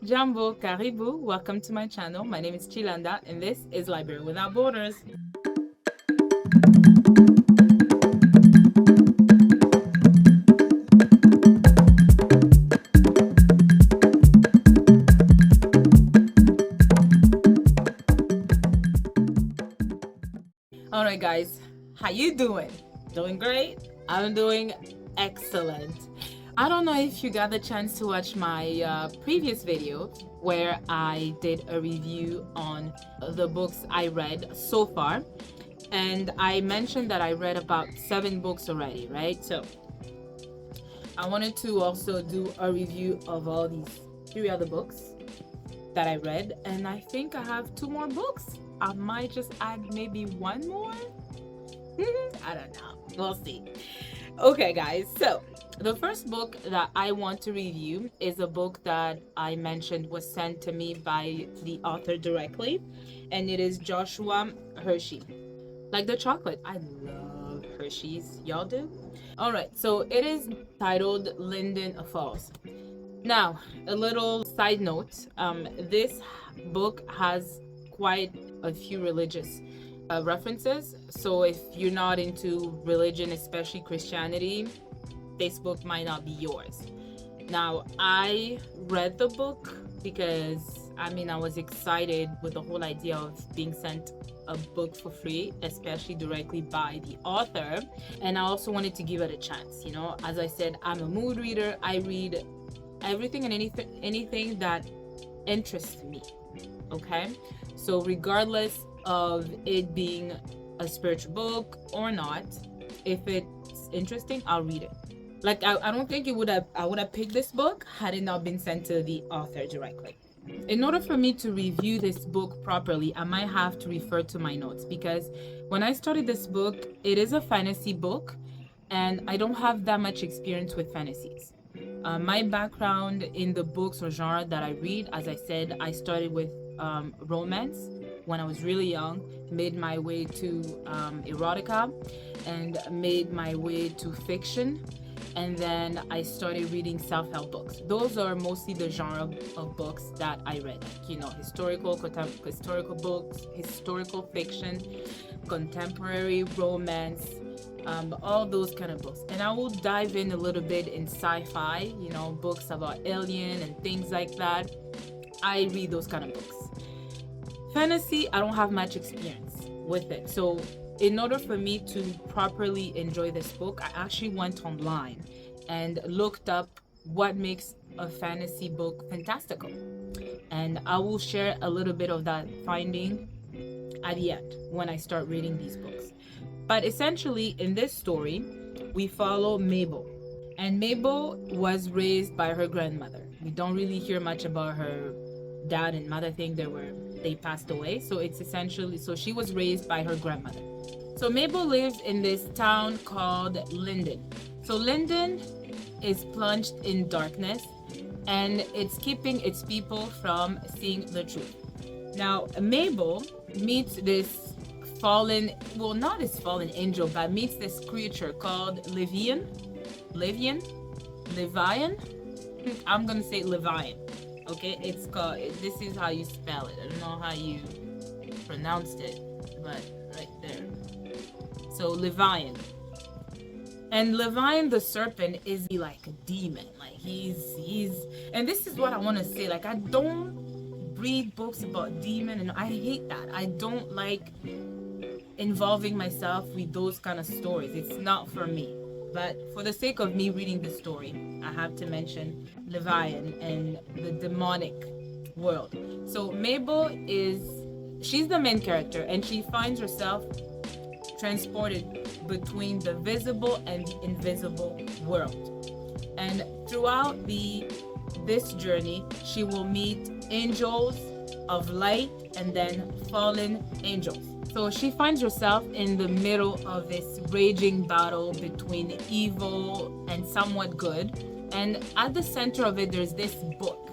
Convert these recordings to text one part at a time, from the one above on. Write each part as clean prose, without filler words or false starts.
Jambo, Karibu, welcome to my channel. My name is Chilanda and this is Library Without Borders. Alright guys, how you doing? Doing great? I'm doing excellent. I don't know if you got the chance to watch my previous video where I did a review on the books I read so far, and I mentioned that I read about 7 books already, right? So I wanted to also do a review of all these 3 other books that I read, and I think I have 2 more books. I might just add maybe 1 more. I don't know, we'll see. Okay guys, so the first book that I want to review is a book that I mentioned was sent to me by the author directly, and it is Joshua Hershey. Like the chocolate, I love Hershey's. Y'all do? Alright, so it is titled Linden Falls. Now, a little side note, this book has quite a few religious references, so if you're not into religion, especially Christianity, this book might not be yours. Now, I read the book because I was excited with the whole idea of being sent a book for free, especially directly by the author, and I also wanted to give it a chance. As I said, I'm a mood reader. I read everything and anything that interests me. Okay, so regardless of it being a spiritual book or not, if it's interesting, I'll read it. Like I don't think I would have picked this book had it not been sent to the author directly. In order for me to review this book properly, I might have to refer to my notes, because when I started this book, it is a fantasy book and I don't have that much experience with fantasies. My background in the books or genre that I read, as I said, I started with romance when I was really young, made my way to erotica, and made my way to fiction, and then I started reading self-help books. Those are mostly the genre of books that I read, historical books, historical fiction, contemporary romance, all those kind of books. And I will dive in a little bit in sci-fi, books about alien and things like that. I read those kind of books. Fantasy, I don't have much experience with it. So in order for me to properly enjoy this book, I actually went online and looked up what makes a fantasy book fantastical. And I will share a little bit of that finding at the end when I start reading these books. But essentially, in this story, we follow Mabel. And Mabel was raised by her grandmother. We don't really hear much about her dad and mother. I think they passed away. So it's essentially, so she was raised by her grandmother. So Mabel lives in this town called Linden. So Linden is plunged in darkness and it's keeping its people from seeing the truth. Now, Mabel meets this not this fallen angel, but meets this creature called Levian. I'm gonna say Levian. Okay, it's called, this is how you spell it. I don't know how you pronounced it, but right there. So Levian. And Levian the serpent is like a demon. Like he's and this is what I want to say. Like, I don't read books about demon, and I hate that. I don't like involving myself with those kind of stories. It's not for me. But for the sake of me reading the story, I have to mention Levian and the demonic world. So Mabel she's the main character, and she finds herself transported between the visible and the invisible world. And throughout this journey, she will meet angels of light and then fallen angels. So she finds herself in the middle of this raging battle between evil and somewhat good. And at the center of it, there's this book.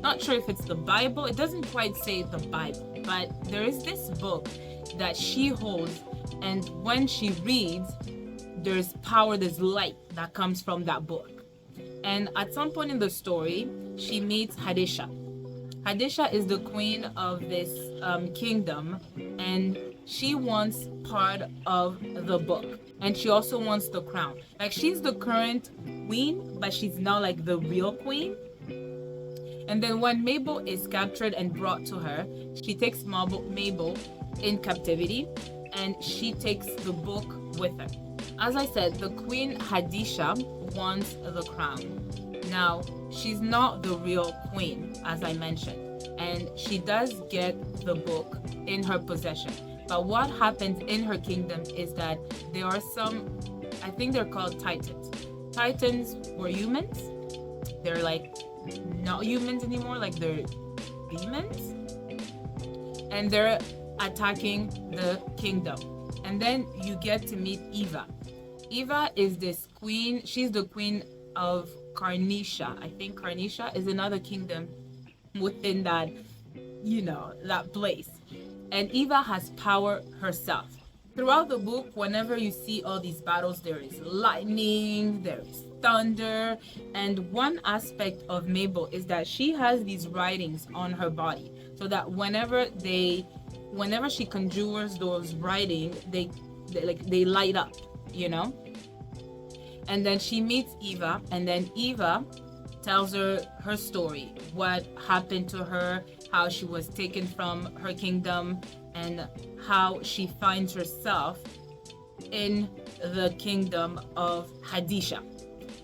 Not sure if it's the Bible. It doesn't quite say the Bible, but there is this book that she holds. And when she reads, there's power, there's light that comes from that book. And at some point in the story, she meets Hadisha. Hadisha is the queen of this kingdom, and she wants part of the book, and she also wants the crown. Like, she's the current queen, but she's not like the real queen. And then when Mabel is captured and brought to her, she takes Mabel in captivity, and she takes the book with her. As I said, the queen Hadisha wants the crown. Now, she's not the real queen, as I mentioned, and she does get the book in her possession. But what happens in her kingdom is that there are some, I think they're called titans. Titans were humans. They're like not humans anymore, like they're demons. And they're attacking the kingdom. And then you get to meet Eva. Eva is this queen. She's the queen of Carnisha. I think Carnisha is another kingdom within that, that place. And Eva has power herself. Throughout the book, whenever you see all these battles, there is lightning, there is thunder, and one aspect of Mabel is that she has these writings on her body, so that whenever she conjures those writings, they light up, And then she meets Eva, and then Eva tells her story, what happened to her, how she was taken from her kingdom, and how she finds herself in the kingdom of Hadisha.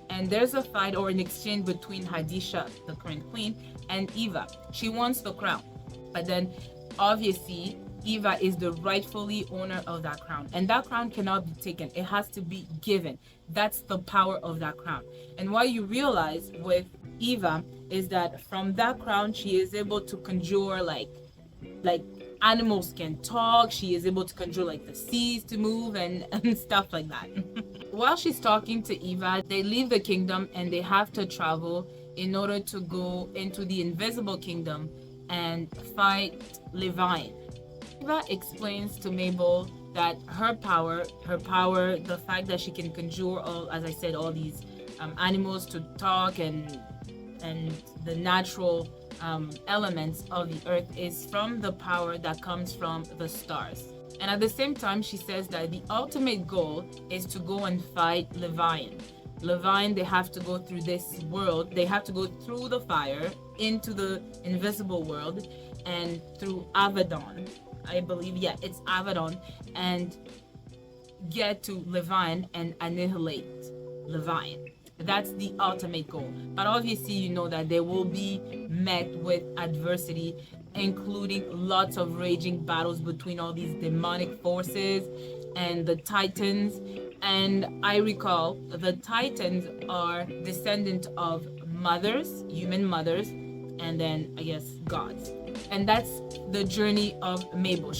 And there's a fight or an exchange between Hadisha, the current queen, and Eva. She wants the crown, but then obviously Eva is the rightfully owner of that crown, and that crown cannot be taken. It has to be given. That's the power of that crown. And what you realize with Eva is that from that crown, she is able to conjure like animals can talk. She is able to conjure like the seas to move and stuff like that. While she's talking to Eva, they leave the kingdom and they have to travel in order to go into the invisible kingdom and fight Levine. Eva explains to Mabel that her power, the fact that she can conjure all these animals to talk and the natural elements of the earth is from the power that comes from the stars. And at the same time, she says that the ultimate goal is to go and fight Levine. Levine, they have to go through this world. They have to go through the fire into the invisible world and through Abaddon. I believe, it's Abaddon, and get to Levine and annihilate Levine. That's the ultimate goal. But obviously, you know that they will be met with adversity, including lots of raging battles between all these demonic forces and the Titans. And I recall the Titans are descendant of mothers, human mothers, and then I guess gods. And that's the journey of Mabel.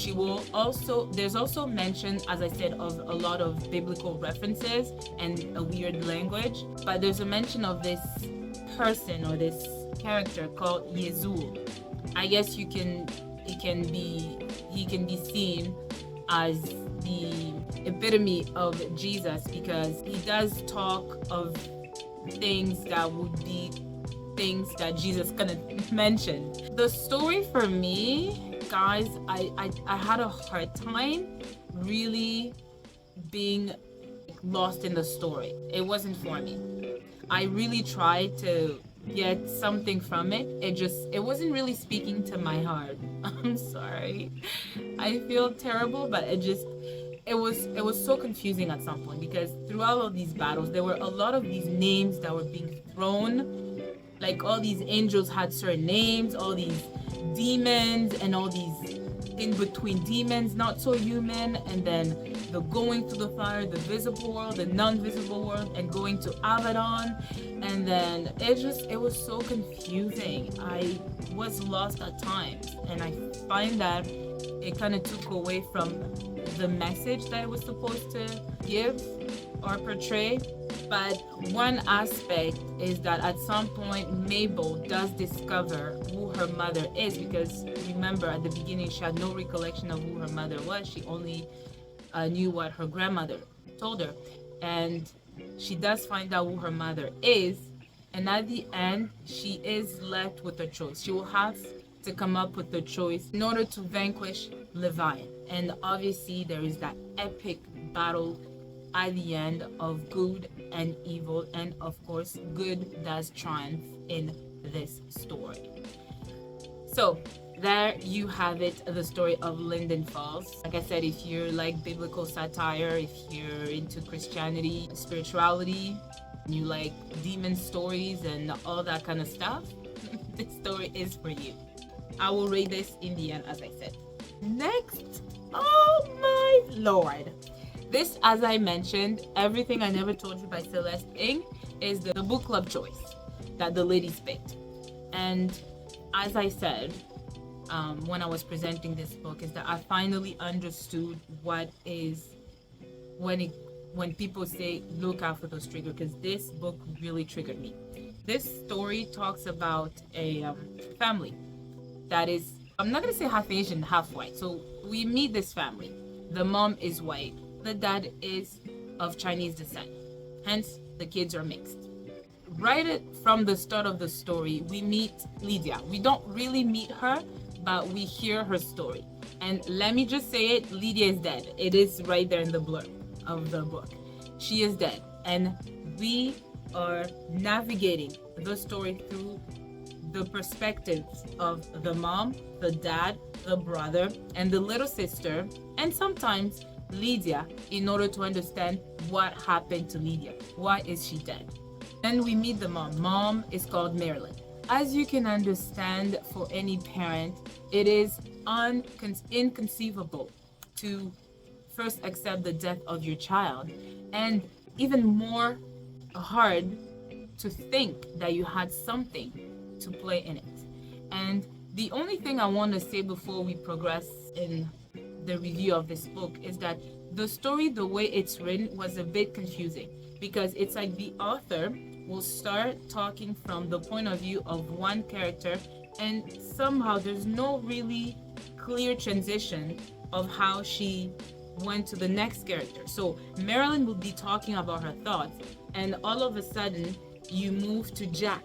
There's also mention, as I said, of a lot of biblical references and a weird language, but there's a mention of this person or this character called Yezul. I guess he can be seen as the epitome of Jesus, because he does talk of things that would be things that Jesus couldn't mention. The story for me, guys, I had a hard time really being lost in the story. It wasn't for me. I really tried to get something from it. It wasn't really speaking to my heart. I'm sorry. I feel terrible, but it was so confusing at some point, because throughout all these battles, there were a lot of these names that were being thrown. Like, all these angels had certain names, all these demons and all these in-between demons, not so human, and then the going through the fire, the visible world, the non-visible world, and going to Abaddon. And then it was so confusing. I was lost at times, and I find that it kind of took away from the message that it was supposed to give or portray. But one aspect is that at some point Mabel does discover who her mother is, because remember, at the beginning she had no recollection of who her mother was. She only knew what her grandmother told her, and she does find out who her mother is, and at the end she is left with a choice. She will have to come up with the choice in order to vanquish Leviathan. And obviously there is that epic battle at the end of good and evil, and of course good does triumph in this story. So there you have it, the story of Linden Falls. Like I said, if you're like biblical satire, if you're into Christianity, spirituality, you like demon stories and all that kind of stuff, this story is for you. I will rate this in the end, as I said. Next, oh my lord. This, as I mentioned, Everything I Never Told You by Celeste Ng is the book club choice that the ladies picked. And as I said, when I was presenting this book, is that I finally understood what is when people say look out for those triggers, because this book really triggered me. This story talks about a family that is, I'm not gonna say half Asian, half white. So we meet this family. The mom is white, the dad is of Chinese descent, hence the kids are mixed. Right from the start of the story, we meet Lydia. We don't really meet her, but we hear her story. And let me just say it, Lydia is dead. It is right there in the blurb of the book. She is dead. And we are navigating the story through the perspectives of the mom, the dad, the brother, and the little sister, and sometimes Lydia, in order to understand what happened to Lydia. Why is she dead? Then we meet the mom. Mom is called Marilyn. As you can understand, for any parent, it is inconceivable to first accept the death of your child, and even more hard to think that you had something to play in it. And the only thing I want to say before we progress in the review of this book is that the story, the way it's written, was a bit confusing, because it's like the author will start talking from the point of view of one character, and somehow there's no really clear transition of how she went to the next character. So Marilyn will be talking about her thoughts, and all of a sudden you move to Jack,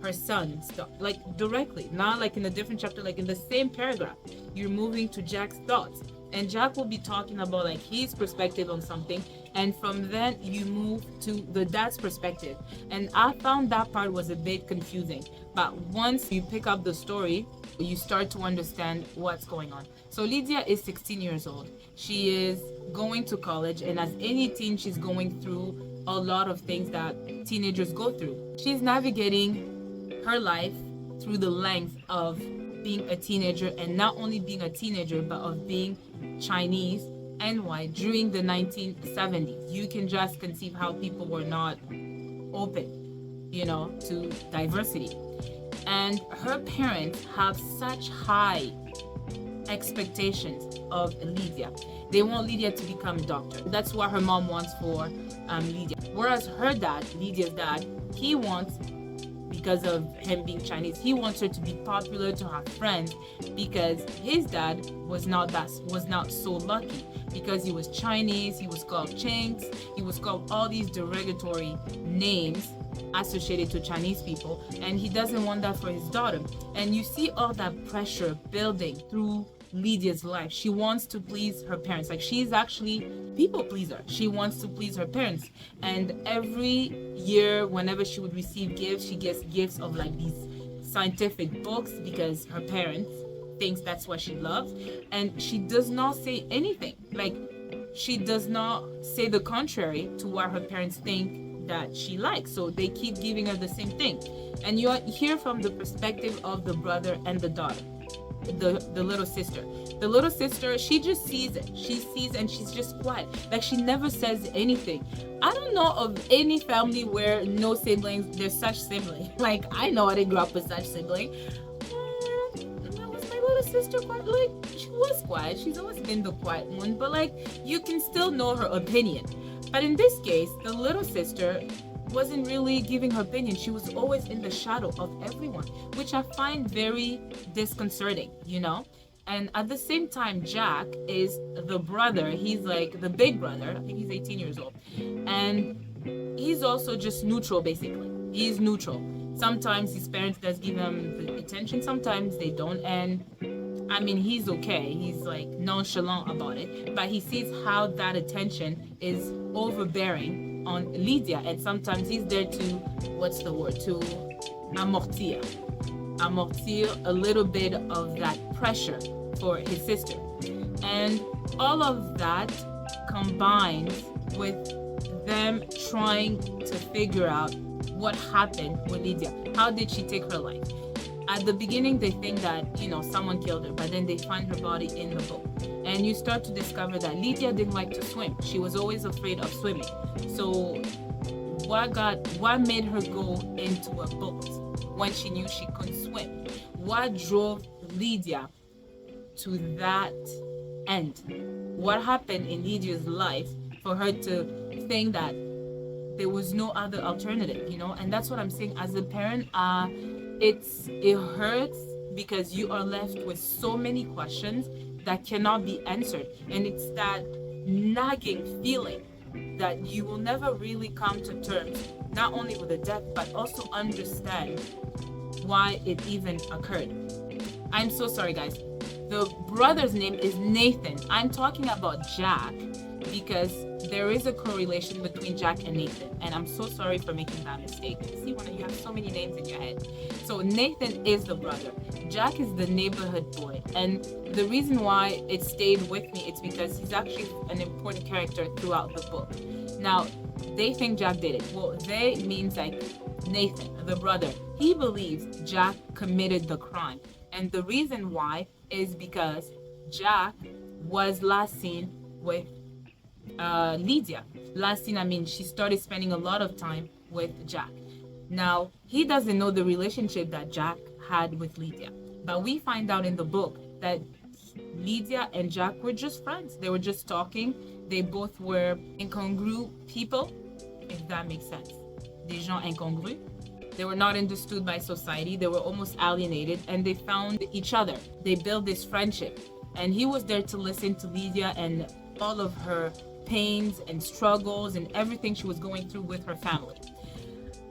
her son, like directly, not like in a different chapter, like in the same paragraph, you're moving to Jack's thoughts, and Jack will be talking about like his perspective on something, and from then you move to the dad's perspective. And I found that part was a bit confusing, but once you pick up the story, you start to understand what's going on. So Lydia is 16 years old. She is going to college, and as any teen, she's going through a lot of things that teenagers go through. She's navigating her life through the length of being a teenager, and not only being a teenager, but of being Chinese and white during the 1970s. You can just conceive how people were not open, to diversity. And her parents have such high expectations of Lydia. They want Lydia to become a doctor. That's what her mom wants for Lydia. Whereas her dad, Lydia's dad, he wants, because of him being Chinese, he wants her to be popular, to have friends, because his dad was not so lucky, because he was Chinese, he was called Chinks, he was called all these derogatory names associated to Chinese people, and he doesn't want that for his daughter. And you see all that pressure building through Lydia's life. She wants to please her parents. Like, she's actually people pleaser. She wants to please her parents. And every year, whenever she would receive gifts, she gets gifts of like these scientific books, because her parents thinks that's what she loves. And she does not say anything. Like, she does not say the contrary to what her parents think that she likes. So they keep giving her the same thing. And you hear from the perspective of the brother and the daughter. The little sister. The little sister, she just sees it. She sees, and she's just quiet. Like, she never says anything. I don't know of any family where no siblings, there's such sibling. Like, I know I didn't grow up with such sibling. Was my little sister quiet? Like, she was quiet. She's always been the quiet one, but like, you can still know her opinion. But in this case, the little sister wasn't really giving her opinion. She was always in the shadow of everyone, which I find very disconcerting, And at the same time, Jack is the brother. He's like the big brother. I think he's 18 years old. And he's also just neutral, basically. He's neutral. Sometimes his parents does give him the attention, sometimes they don't. And I mean, he's okay. He's like nonchalant about it, but he sees how that attention is overbearing on Lydia, and sometimes he's there to, what's the word, to amortir a little bit of that pressure for his sister. And all of that combines with them trying to figure out what happened with Lydia. How did she take her life? At the beginning, they think that, someone killed her, but then they find her body in the boat. And you start to discover that Lydia didn't like to swim. She was always afraid of swimming. So what made her go into a boat when she knew she couldn't swim? What drove Lydia to that end? What happened in Lydia's life for her to think that there was no other alternative, And that's what I'm saying. As a parent, it hurts because you are left with so many questions that cannot be answered. And it's that nagging feeling that you will never really come to terms, not only with the death, but also understand why it even occurred. I'm so sorry, guys. The brother's name is Nathan. I'm talking about Jack because there is a correlation between Jack and Nathan, and I'm so sorry for making that mistake. See, when you have so many names in your head. So Nathan is the brother. Jack is the neighborhood boy, and the reason why it stayed with me is because he's actually an important character throughout the book. Now, they think Jack did it. Well, they means like Nathan, the brother. He believes Jack committed the crime, and the reason why is because Jack was last seen with Lydia. Last seen, I mean, she started spending a lot of time with Jack. Now, he doesn't know the relationship that Jack had with Lydia, but we find out in the book that Lydia and Jack were just friends. They were just talking. They both were incongru people, if that makes sense. Des gens incongrus. They were not understood by society. They were almost alienated, and they found each other. They built this friendship, and he was there to listen to Lydia and all of her pains and struggles and everything she was going through with her family.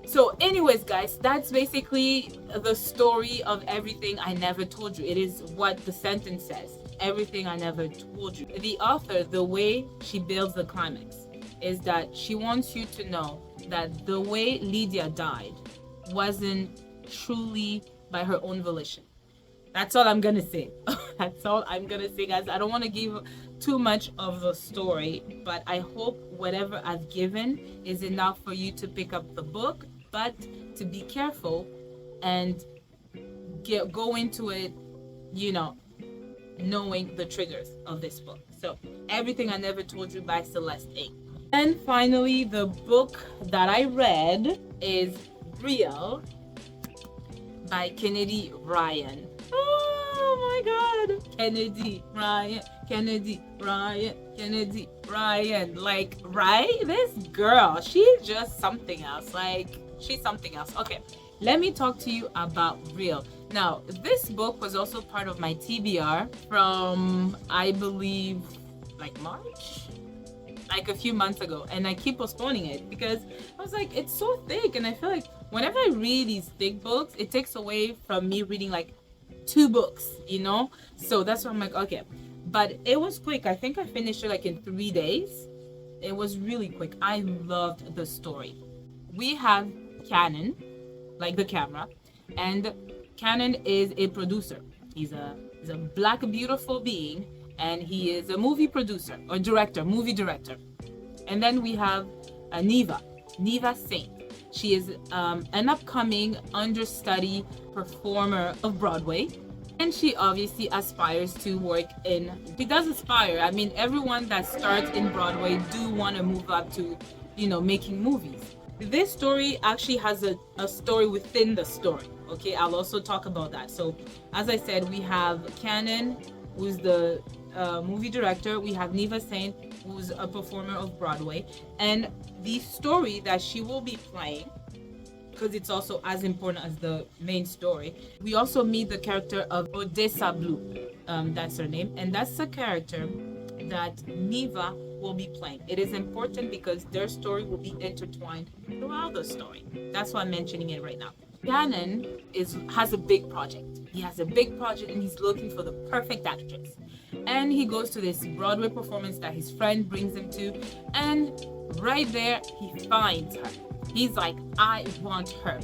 So anyways, guys, that's basically the story of Everything I Never Told You. It is what the sentence says. Everything I never told you. The author, the way she builds the climax is that she wants you to know that the way Lydia died wasn't truly by her own volition. That's all I'm gonna say. That's all I'm gonna say, guys. I don't want to give too much of the story, but I hope whatever I've given is enough for you to pick up the book, but to be careful and go into it, knowing the triggers of this book. So, Everything I Never Told You by Celeste A. And finally, the book that I read is Real by Kennedy Ryan. Oh my God. Kennedy Ryan. Like, right? This girl, she's just something else. Like, she's something else. Okay, let me talk to you about Real. Now, this book was also part of my TBR from, I believe, like March? Like a few months ago, and I keep postponing it because I was like, it's so thick, and I feel like whenever I read these thick books, it takes away from me reading like 2 books, so that's why I'm like, okay. But it was quick. I think I finished it like in 3 days. It was really quick. I loved the story. We have Canon, like the camera, and Canon is a producer. He's a black beautiful being, and he is a movie producer or movie director. And then we have Neva Saint. She is an upcoming understudy performer of Broadway, and she obviously aspires to work in. She does aspire. I mean, everyone that starts in Broadway do want to move up to, making movies. This story actually has a story within the story. Okay, I'll also talk about that. So, as I said, we have Canon, who's the movie director. We have Neva Saint, who's a performer of Broadway, and the story that she will be playing, because it's also as important as the main story. We also meet the character of Odessa Blue. That's her name, and that's the character that Neva will be playing. It is important because their story will be intertwined throughout the story. That's why I'm mentioning it right now. Cannon has a big project. He has a big project and he's looking for the perfect actress. And he goes to this Broadway performance that his friend brings him to, and right there he finds her. He's like, I want her.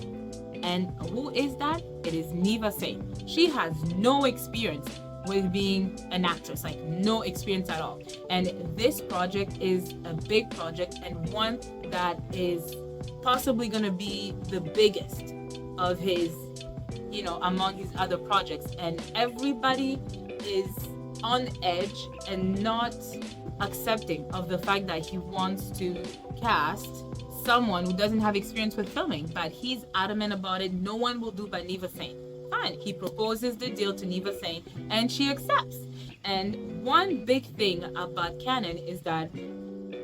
And who is that? It is Neva Singh. She has no experience with being an actress, like no experience at all. And this project is a big project and one that is possibly going to be the biggest of his, among his other projects. And everybody is on edge and not accepting of the fact that he wants to cast someone who doesn't have experience with filming, but he's adamant about it. No one will do but Neva Singh. Fine. He proposes the deal to Neva Singh and she accepts. And one big thing about Cannon is that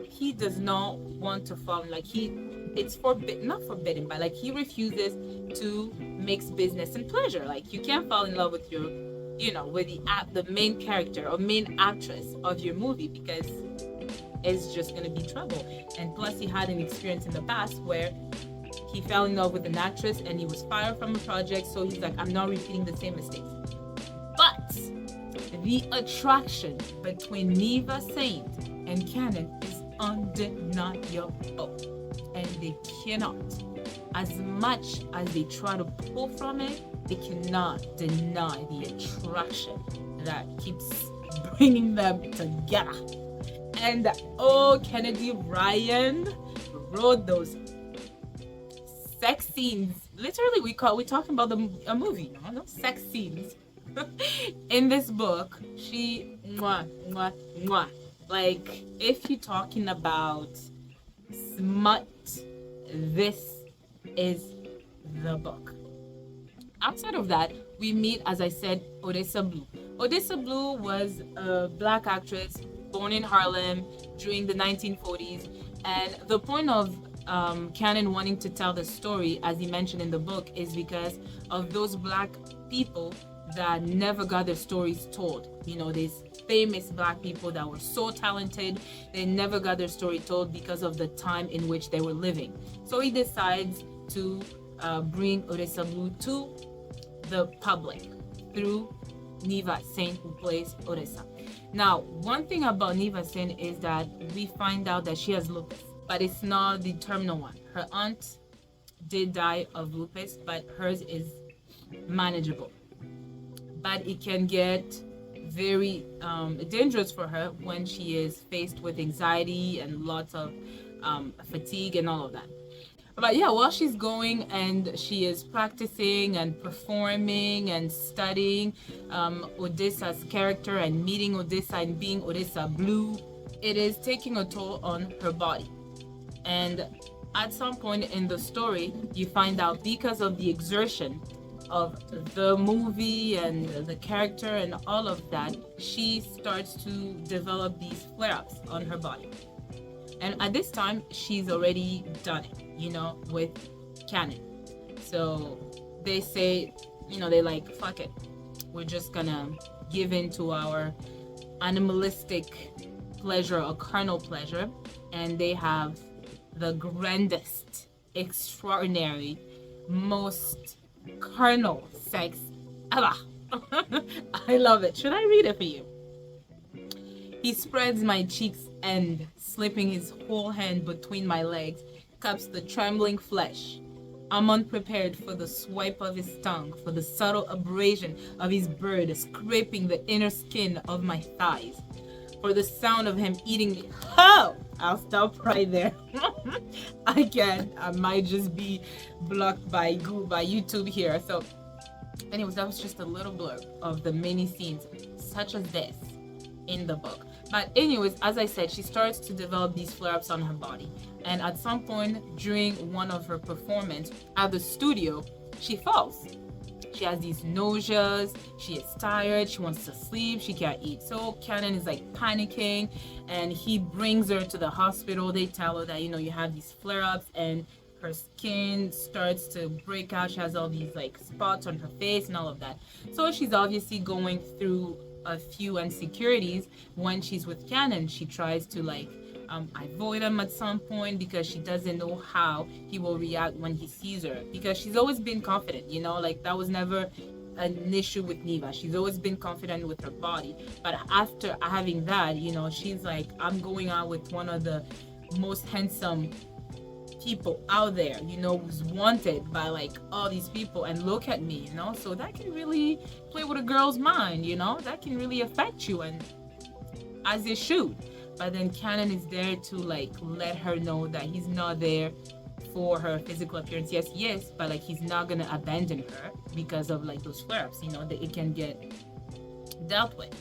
he does not want to fall, it's not forbidden, but like he refuses to mix business and pleasure. Like you can't fall in love with your, with the main character or main actress of your movie, because it's just going to be trouble. And plus he had an experience in the past where he fell in love with an actress and he was fired from a project, so he's like, I'm not repeating the same mistakes. But the attraction between Neva Singh and Cannon is undeniable, and they cannot, as much as they try to pull from it, they cannot deny the attraction that keeps bringing them together. And Kennedy Ryan wrote those sex scenes. Literally, we talking about a movie, no sex scenes in this book. She mwah, mwah, mwah. Like, if you're talking about smut, this is the book. Outside of that, we meet, as I said, Odessa Blue. Odessa Blue was a black actress born in Harlem during the 1940s, and the point of Cannon wanting to tell the story, as he mentioned in the book, is because of those black people that never got their stories told. These famous black people that were so talented, they never got their story told because of the time in which they were living. So he decides to bring Odessa Blue to the public through Neva Singh, who plays Odessa. Now, one thing about Neva Singh is that we find out that she has lupus, but it's not the terminal one. Her aunt did die of lupus, but hers is manageable. But it can get very dangerous for her when she is faced with anxiety and lots of fatigue and all of that. But yeah, while she's going and she is practicing and performing and studying Odessa's character and meeting Odessa and being Odessa Blue, it is taking a toll on her body. And at some point in the story, you find out because of the exertion of the movie and the character and all of that, she starts to develop these flare-ups on her body. And at this time, she's already done it, with Cannon. So they say, they like, fuck it. We're just gonna give in to our animalistic pleasure or carnal pleasure. And they have the grandest, extraordinary, most carnal sex ever. I love it. Should I read it for you? He spreads my cheeks and, slipping his whole hand between my legs, cups the trembling flesh. I'm unprepared for the swipe of his tongue, for the subtle abrasion of his bird scraping the inner skin of my thighs, for the sound of him eating me. Oh! I'll stop right there. I can't. I might just be blocked by YouTube here. So anyways, that was just a little blurb of the many scenes such as this in the book. But anyways, as I said, she starts to develop these flare-ups on her body. And at some point during one of her performances at the studio, she falls. She has these nauseas, she is tired, she wants to sleep, she can't eat. So Cannon is like panicking and he brings her to the hospital. They tell her that, you have these flare-ups and her skin starts to break out. She has all these like spots on her face and all of that. So she's obviously going through a few insecurities. When she's with Cannon, she tries to like avoid him at some point because she doesn't know how he will react when he sees her, because she's always been confident, you know, like that was never an issue with Neva. She's always been confident with her body, but after having that, you know, she's like, I'm going out with one of the most handsome people out there, you know, who's wanted by like all these people, and look at me, you know. So that can really play with a girl's mind, you know, that can really affect you, and as it should. But then Cannon is there to like let her know that he's not there for her physical appearance. Yes, yes, but like he's not gonna abandon her because of like those flare-ups, you know, that it can get dealt with.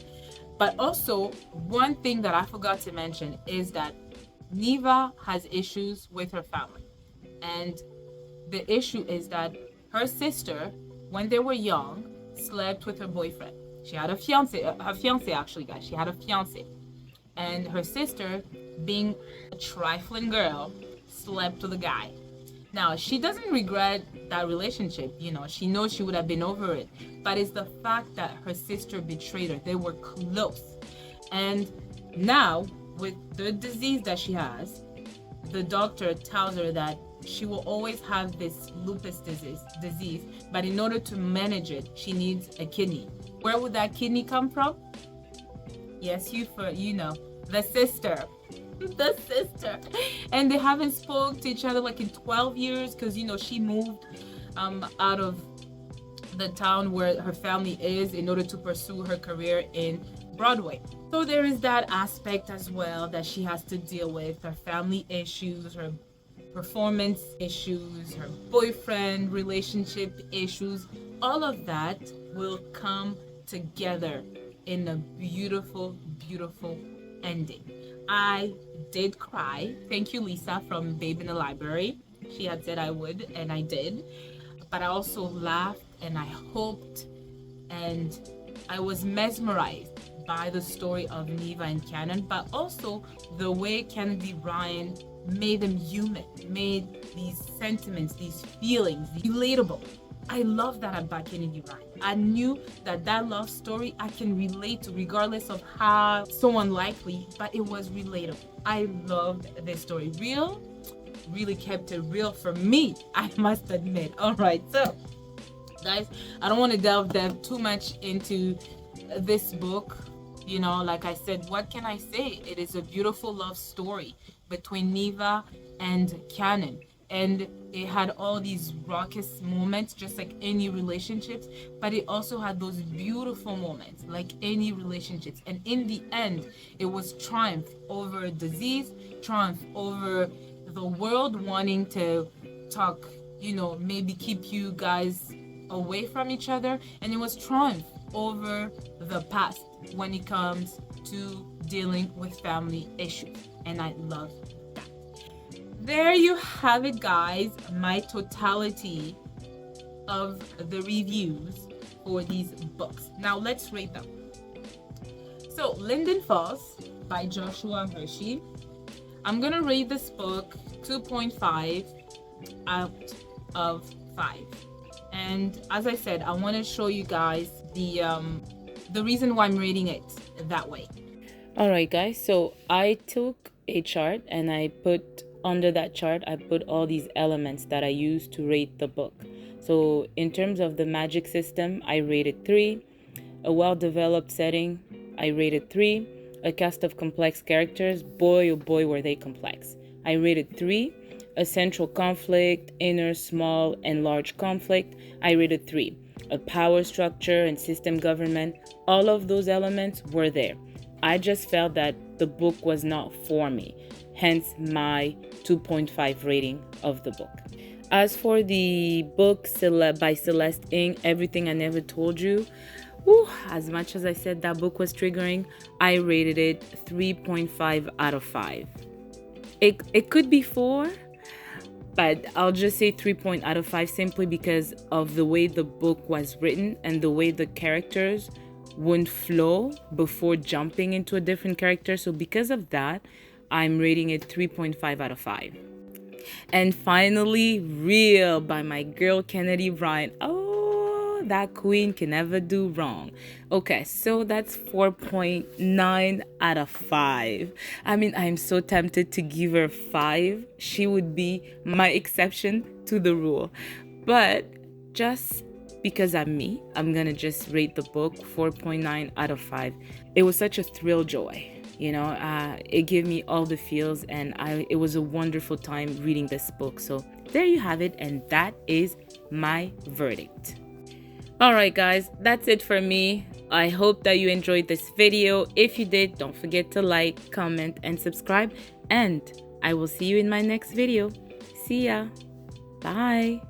But also, one thing that I forgot to mention is that Neva has issues with her family, and the issue is that her sister, when they were young, slept with her boyfriend. She had a fiance, her fiance actually, guys. She had a fiance, and her sister, being a trifling girl, slept with a guy. Now, she doesn't regret that relationship, you know, she knows she would have been over it, but it's the fact that her sister betrayed her. They were close. And now, with the disease that she has, the doctor tells her that she will always have this lupus disease, but in order to manage it, she needs a kidney. Where would that kidney come from? Yes, you know, the sister. The sister. And they haven't spoke to each other like in 12 years because, you know, she moved out of the town where her family is in order to pursue her career in Broadway. So there is that aspect as well that she has to deal with, her family issues, her performance issues, her boyfriend relationship issues. All of that will come together in a beautiful, beautiful ending. I did cry. Thank you, Lisa from Babe in the Library. She had said I would, and I did. But I also laughed, and I hoped, and I was mesmerized by the story of Neva and Cannon, but also the way Kennedy Ryan made them human, made these sentiments, these feelings relatable. I love that about Kennedy Ryan. I knew that love story I can relate to regardless of how so unlikely, but it was relatable. I loved this story. Real, really kept it real for me, I must admit. All right, so guys, I don't want to delve too much into this book. You know, like I said, what can I say? It is a beautiful love story between Neva and Cannon. And it had all these raucous moments, just like any relationships, but it also had those beautiful moments, like any relationships. And in the end, it was triumph over disease, triumph over the world wanting to talk, you know, maybe keep you guys away from each other. And it was triumph over the past when it comes to dealing with family issues. And I love that. There you have it, guys, my totality of the reviews for these books. Now let's rate them. So Linden Falls by Joshua Hershey. I'm gonna rate this book 2.5 out of 5. And as I said, I want to show you guys the reason why I'm rating it that way. Alright guys, so I took a chart and I put under that chart, I put all these elements that I use to rate the book. So in terms of the magic system, I rated 3. A well-developed setting, I rated 3. A cast of complex characters, boy oh boy were they complex, I rated 3. A central conflict, inner, small, and large conflict, I rated 3. A power structure and system government, all of those elements were there. I just felt that the book was not for me, hence my 2.5 rating of the book. As for the book by Celeste Ng, Everything I Never Told You, as much as I said that book was triggering, I rated it 3.5 out of 5. It could be 4, but I'll just say 3 out of 5 simply because of the way the book was written and the way the characters wouldn't flow before jumping into a different character. So because of that, I'm rating it 3.5 out of 5. And finally, Real by my girl Kennedy Ryan. Oh, that queen can never do wrong. Okay, so that's 4.9 out of 5. I mean, I'm so tempted to give her 5. She would be my exception to the rule. But just because I'm me, I'm gonna just rate the book 4.9 out of 5. It was such a thrill joy. It gave me all the feels, and it was a wonderful time reading this book. So there you have it, and that is my verdict. All right, guys, that's it for me. I hope that you enjoyed this video. If you did, don't forget to like, comment, and subscribe, and I will see you in my next video. See ya. Bye.